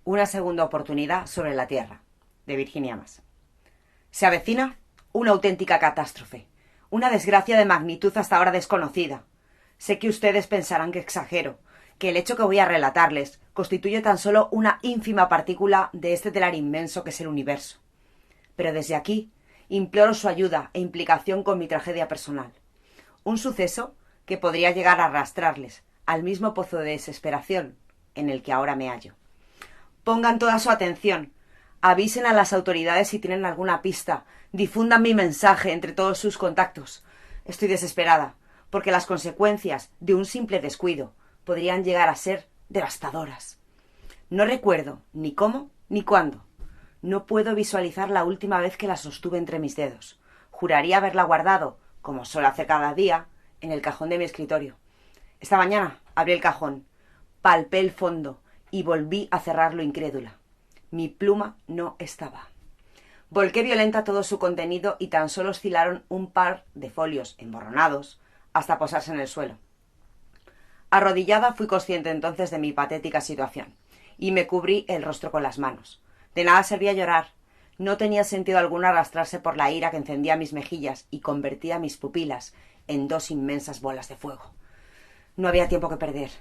Una segunda oportunidad sobre la Tierra, de Virginia Mas. Se avecina una auténtica catástrofe, una desgracia de magnitud hasta ahora desconocida. Sé que ustedes pensarán que exagero, que el hecho que voy a relatarles constituye tan solo una ínfima partícula de este telar inmenso que es el universo. Pero desde aquí imploro su ayuda e implicación con mi tragedia personal. Un suceso que podría llegar a arrastrarles al mismo pozo de desesperación en el que ahora me hallo. Pongan toda su atención, avisen a las autoridades si tienen alguna pista, difundan mi mensaje entre todos sus contactos. Estoy desesperada, porque las consecuencias de un simple descuido podrían llegar a ser devastadoras. No recuerdo ni cómo ni cuándo. No puedo visualizar la última vez que la sostuve entre mis dedos. Juraría haberla guardado, como suelo hacer cada día, en el cajón de mi escritorio. Esta mañana abrí el cajón, palpé el fondo y volví a cerrarlo incrédula. Mi pluma no estaba. Volqué violenta todo su contenido y tan solo oscilaron un par de folios emborronados hasta posarse en el suelo. Arrodillada fui consciente entonces de mi patética situación y me cubrí el rostro con las manos. De nada servía llorar. No tenía sentido alguno arrastrarse por la ira que encendía mis mejillas y convertía mis pupilas en dos inmensas bolas de fuego. No había tiempo que perder.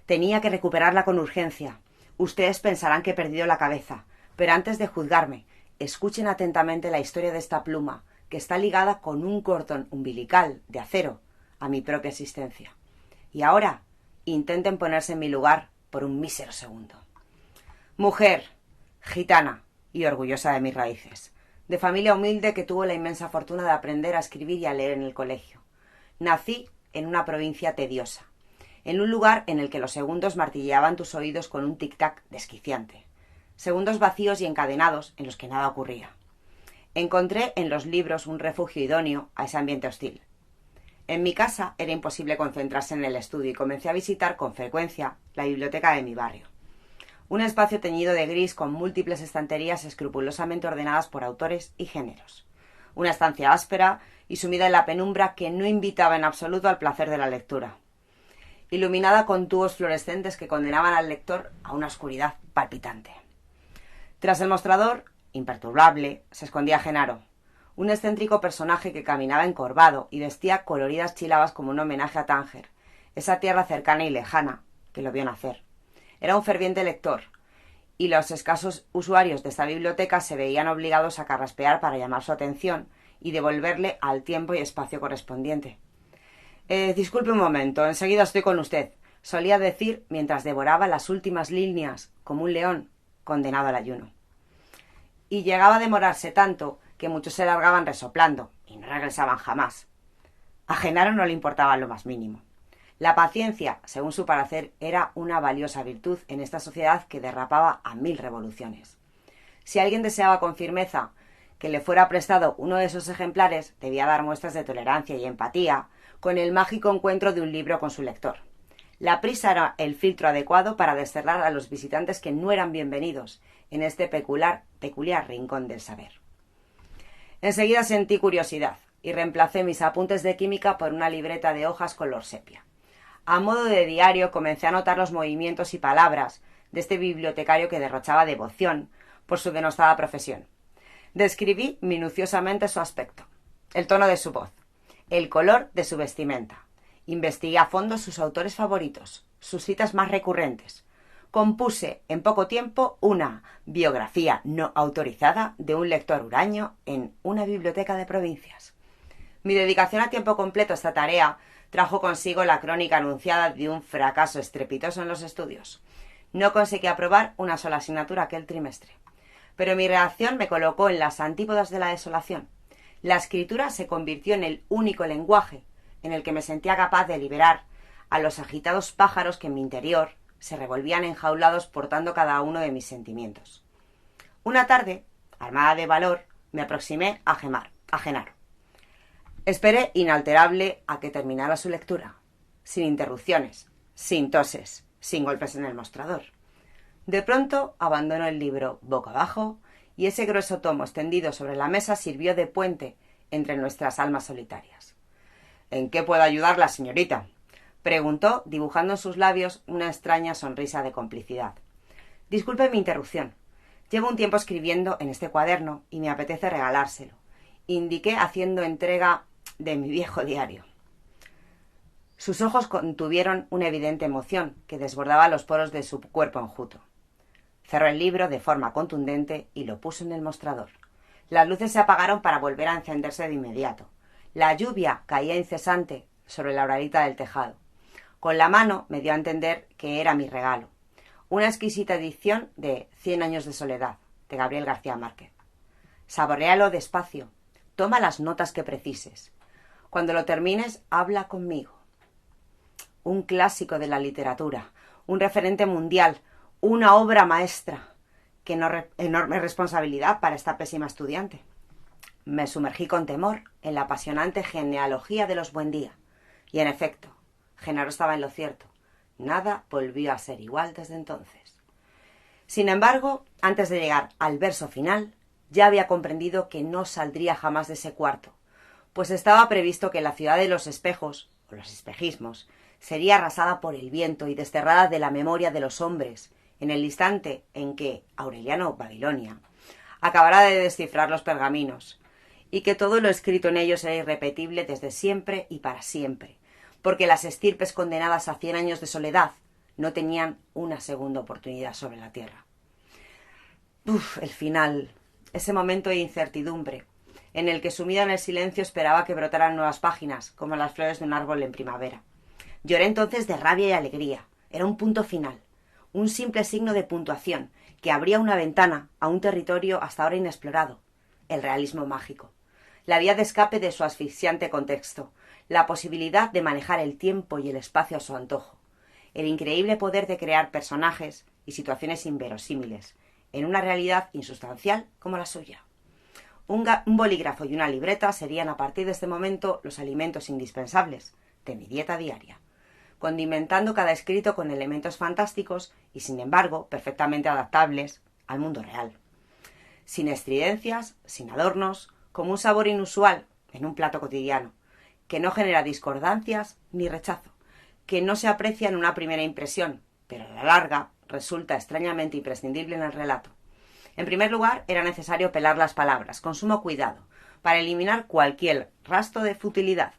Tenía que recuperarla con urgencia. Ustedes pensarán que he perdido la cabeza, pero antes de juzgarme, escuchen atentamente la historia de esta pluma, que está ligada con un cordón umbilical de acero a mi propia existencia. Y ahora, intenten ponerse en mi lugar por un mísero segundo. Mujer, gitana y orgullosa de mis raíces, de familia humilde que tuvo la inmensa fortuna de aprender a escribir y a leer en el colegio. Nací en una provincia tediosa, en un lugar en el que los segundos martilleaban tus oídos con un tic-tac desquiciante. Segundos vacíos y encadenados en los que nada ocurría. Encontré en los libros un refugio idóneo a ese ambiente hostil. En mi casa era imposible concentrarse en el estudio y comencé a visitar con frecuencia la biblioteca de mi barrio. Un espacio teñido de gris con múltiples estanterías escrupulosamente ordenadas por autores y géneros. Una estancia áspera y sumida en la penumbra que no invitaba en absoluto al placer de la lectura. Iluminada con tubos fluorescentes que condenaban al lector a una oscuridad palpitante. Tras el mostrador, imperturbable, se escondía Genaro, un excéntrico personaje que caminaba encorvado y vestía coloridas chílabas como un homenaje a Tánger, esa tierra cercana y lejana que lo vio nacer. Era un ferviente lector, y los escasos usuarios de esta biblioteca se veían obligados a carraspear para llamar su atención y devolverle al tiempo y espacio correspondiente. Disculpe un momento, enseguida estoy con usted, solía decir mientras devoraba las últimas líneas como un león condenado al ayuno. Y llegaba a demorarse tanto que muchos se largaban resoplando y no regresaban jamás. A Genaro no le importaba lo más mínimo. La paciencia, según su parecer, era una valiosa virtud en esta sociedad que derrapaba a 1000 revoluciones. Si alguien deseaba con firmeza que le fuera prestado uno de esos ejemplares, debía dar muestras de tolerancia y empatía con el mágico encuentro de un libro con su lector. La prisa era el filtro adecuado para desterrar a los visitantes que no eran bienvenidos en este peculiar rincón del saber. Enseguida sentí curiosidad y reemplacé mis apuntes de química por una libreta de hojas color sepia. A modo de diario comencé a notar los movimientos y palabras de este bibliotecario que derrochaba devoción por su denostada profesión. Describí minuciosamente su aspecto, el tono de su voz, el color de su vestimenta. Investigué a fondo sus autores favoritos, sus citas más recurrentes. Compuse en poco tiempo una biografía no autorizada de un lector huraño en una biblioteca de provincias. Mi dedicación a tiempo completo a esta tarea trajo consigo la crónica anunciada de un fracaso estrepitoso en los estudios. No conseguí aprobar una sola asignatura aquel trimestre. Pero mi reacción me colocó en las antípodas de la desolación. La escritura se convirtió en el único lenguaje en el que me sentía capaz de liberar a los agitados pájaros que en mi interior se revolvían enjaulados portando cada uno de mis sentimientos. Una tarde, armada de valor, me aproximé a Genaro. Esperé inalterable a que terminara su lectura, sin interrupciones, sin toses, sin golpes en el mostrador. De pronto abandonó el libro boca abajo y ese grueso tomo extendido sobre la mesa sirvió de puente entre nuestras almas solitarias. —¿En qué puedo ayudarla, señorita? —preguntó, dibujando en sus labios una extraña sonrisa de complicidad. Disculpe mi interrupción. Llevo un tiempo escribiendo en este cuaderno y me apetece regalárselo. Indiqué haciendo entrega de mi viejo diario. Sus ojos contuvieron una evidente emoción que desbordaba los poros de su cuerpo enjuto. Cerró el libro de forma contundente y lo puso en el mostrador. Las luces se apagaron para volver a encenderse de inmediato. La lluvia caía incesante sobre la oralita del tejado. Con la mano me dio a entender que era mi regalo. Una exquisita edición de 100 años de soledad, de Gabriel García Márquez. Saboréalo despacio. Toma las notas que precises. Cuando lo termines, habla conmigo. Un clásico de la literatura, un referente mundial, una obra maestra. Qué enorme responsabilidad para esta pésima estudiante. Me sumergí con temor en la apasionante genealogía de los Buendía. Y en efecto, Genaro estaba en lo cierto. Nada volvió a ser igual desde entonces. Sin embargo, antes de llegar al verso final, ya había comprendido que no saldría jamás de ese cuarto, pues estaba previsto que la ciudad de los espejos, o los espejismos, sería arrasada por el viento y desterrada de la memoria de los hombres, en el instante en que Aureliano Babilonia acabara de descifrar los pergaminos, y que todo lo escrito en ellos era irrepetible desde siempre y para siempre, porque las estirpes condenadas a 100 años de soledad no tenían una segunda oportunidad sobre la tierra. El final, ese momento de incertidumbre, en el que sumida en el silencio esperaba que brotaran nuevas páginas, como las flores de un árbol en primavera. Lloré entonces de rabia y alegría. Era un punto final, un simple signo de puntuación que abría una ventana a un territorio hasta ahora inexplorado, el realismo mágico, la vía de escape de su asfixiante contexto, la posibilidad de manejar el tiempo y el espacio a su antojo, el increíble poder de crear personajes y situaciones inverosímiles, en una realidad insustancial como la suya. Un bolígrafo y una libreta serían a partir de este momento los alimentos indispensables de mi dieta diaria, condimentando cada escrito con elementos fantásticos y, sin embargo, perfectamente adaptables al mundo real. Sin estridencias, sin adornos, como un sabor inusual en un plato cotidiano, que no genera discordancias ni rechazo, que no se aprecia en una primera impresión, pero a la larga resulta extrañamente imprescindible en el relato. En primer lugar, era necesario pelar las palabras, con sumo cuidado, para eliminar cualquier rastro de futilidad.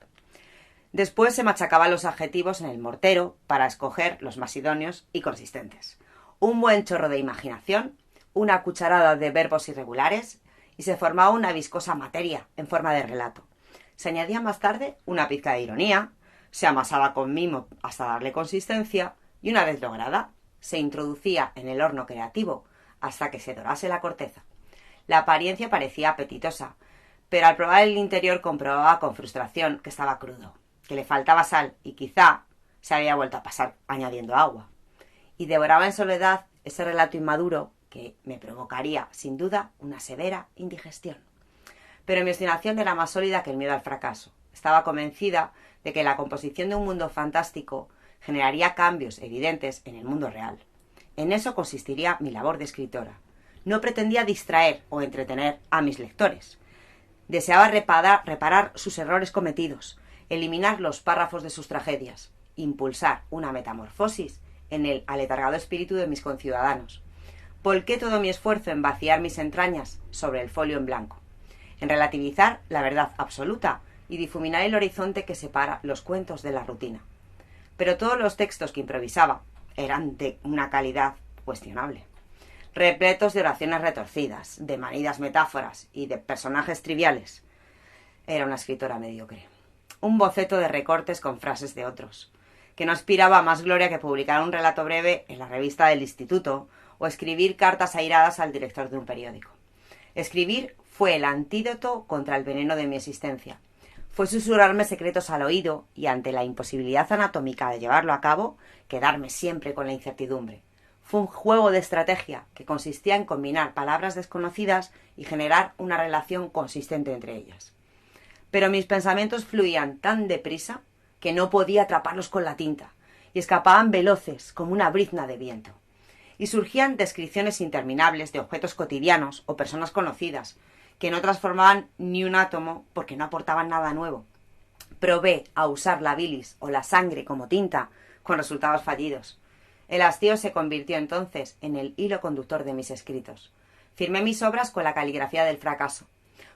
Después se machacaban los adjetivos en el mortero para escoger los más idóneos y consistentes. Un buen chorro de imaginación, una cucharada de verbos irregulares y se formaba una viscosa materia en forma de relato. Se añadía más tarde una pizca de ironía, se amasaba con mimo hasta darle consistencia y una vez lograda, se introducía en el horno creativo hasta que se dorase la corteza. La apariencia parecía apetitosa, pero al probar el interior comprobaba con frustración que estaba crudo, que le faltaba sal y quizá se había vuelto a pasar añadiendo agua. Y devoraba en soledad ese relato inmaduro que me provocaría, sin duda, una severa indigestión. Pero mi obstinación era más sólida que el miedo al fracaso. Estaba convencida de que la composición de un mundo fantástico generaría cambios evidentes en el mundo real. En eso consistiría mi labor de escritora. No pretendía distraer o entretener a mis lectores. Deseaba reparar sus errores cometidos, eliminar los párrafos de sus tragedias, impulsar una metamorfosis en el aletargado espíritu de mis conciudadanos. Volqué todo mi esfuerzo en vaciar mis entrañas sobre el folio en blanco, en relativizar la verdad absoluta y difuminar el horizonte que separa los cuentos de la rutina. Pero todos los textos que improvisaba eran de una calidad cuestionable, repletos de oraciones retorcidas, de manidas metáforas y de personajes triviales. Era una escritora mediocre. Un boceto de recortes con frases de otros, que no aspiraba a más gloria que publicar un relato breve en la revista del instituto o escribir cartas airadas al director de un periódico. Escribir fue el antídoto contra el veneno de mi existencia. Fue susurrarme secretos al oído y, ante la imposibilidad anatómica de llevarlo a cabo, quedarme siempre con la incertidumbre. Fue un juego de estrategia que consistía en combinar palabras desconocidas y generar una relación consistente entre ellas. Pero mis pensamientos fluían tan deprisa que no podía atraparlos con la tinta y escapaban veloces como una brizna de viento. Y surgían descripciones interminables de objetos cotidianos o personas conocidas, que no transformaban ni un átomo porque no aportaban nada nuevo. Probé a usar la bilis o la sangre como tinta con resultados fallidos. El hastío se convirtió entonces en el hilo conductor de mis escritos. Firmé mis obras con la caligrafía del fracaso,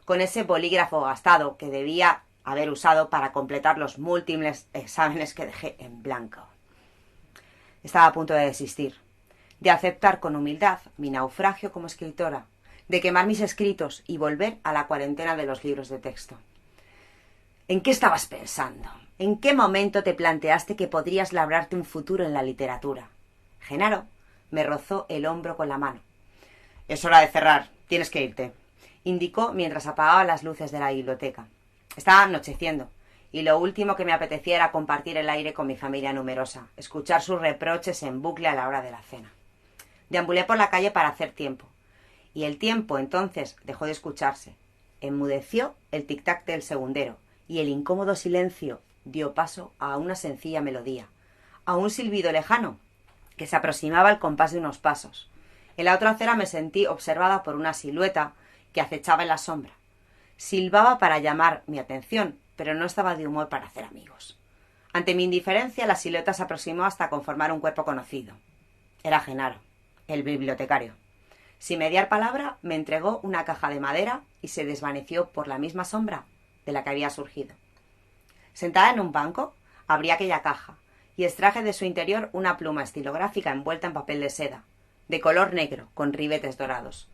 con ese bolígrafo gastado que debía haber usado para completar los múltiples exámenes que dejé en blanco. Estaba a punto de desistir, de aceptar con humildad mi naufragio como escritora, de quemar mis escritos y volver a la cuarentena de los libros de texto. ¿En qué estabas pensando? ¿En qué momento te planteaste que podrías labrarte un futuro en la literatura? Genaro me rozó el hombro con la mano. Es hora de cerrar, tienes que irte, indicó mientras apagaba las luces de la biblioteca. Estaba anocheciendo, y lo último que me apetecía era compartir el aire con mi familia numerosa, escuchar sus reproches en bucle a la hora de la cena. Deambulé por la calle para hacer tiempo, y el tiempo entonces dejó de escucharse. Enmudeció el tic-tac del segundero, y el incómodo silencio dio paso a una sencilla melodía, a un silbido lejano que se aproximaba al compás de unos pasos. En la otra acera me sentí observada por una silueta que acechaba en la sombra. Silbaba para llamar mi atención, pero no estaba de humor para hacer amigos. Ante mi indiferencia, la silueta se aproximó hasta conformar un cuerpo conocido. Era Genaro, el bibliotecario. Sin mediar palabra, me entregó una caja de madera y se desvaneció por la misma sombra de la que había surgido. Sentada en un banco, abrí aquella caja y extraje de su interior una pluma estilográfica envuelta en papel de seda, de color negro, con ribetes dorados,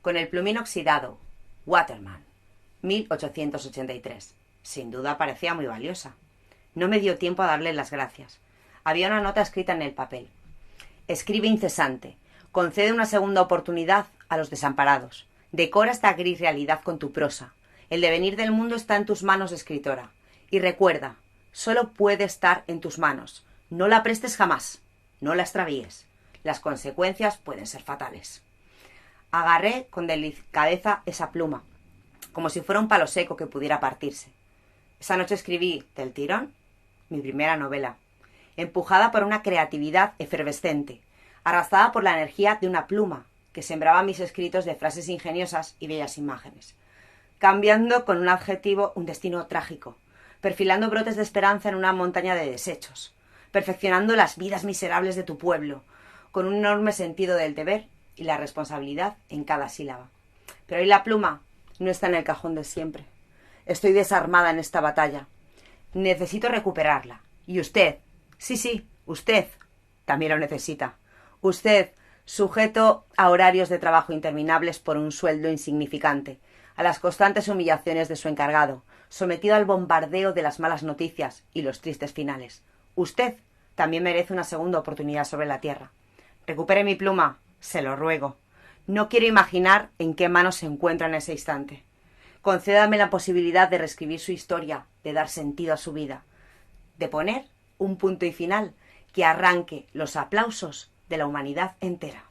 con el plumín oxidado, Waterman, 1883. Sin duda parecía muy valiosa. No me dio tiempo a darle las gracias. Había una nota escrita en el papel. Escribe incesante. Concede una segunda oportunidad a los desamparados. Decora esta gris realidad con tu prosa. El devenir del mundo está en tus manos, escritora. Y recuerda, solo puede estar en tus manos. No la prestes jamás. No la extravíes. Las consecuencias pueden ser fatales. Agarré con delicadeza esa pluma, como si fuera un palo seco que pudiera partirse. Esa noche escribí, del tirón, mi primera novela, empujada por una creatividad efervescente, arrastrada por la energía de una pluma que sembraba mis escritos de frases ingeniosas y bellas imágenes, cambiando con un adjetivo un destino trágico, perfilando brotes de esperanza en una montaña de desechos, perfeccionando las vidas miserables de tu pueblo, con un enorme sentido del deber y la responsabilidad en cada sílaba. Pero hoy la pluma no está en el cajón de siempre. Estoy desarmada en esta batalla. Necesito recuperarla. Y usted, sí, usted, también lo necesita. Usted, sujeto a horarios de trabajo interminables por un sueldo insignificante, a las constantes humillaciones de su encargado, sometido al bombardeo de las malas noticias y los tristes finales. Usted también merece una segunda oportunidad sobre la tierra. Recupere mi pluma, se lo ruego. No quiero imaginar en qué manos se encuentra en ese instante. Concédame la posibilidad de reescribir su historia, de dar sentido a su vida, de poner un punto y final que arranque los aplausos de la humanidad entera.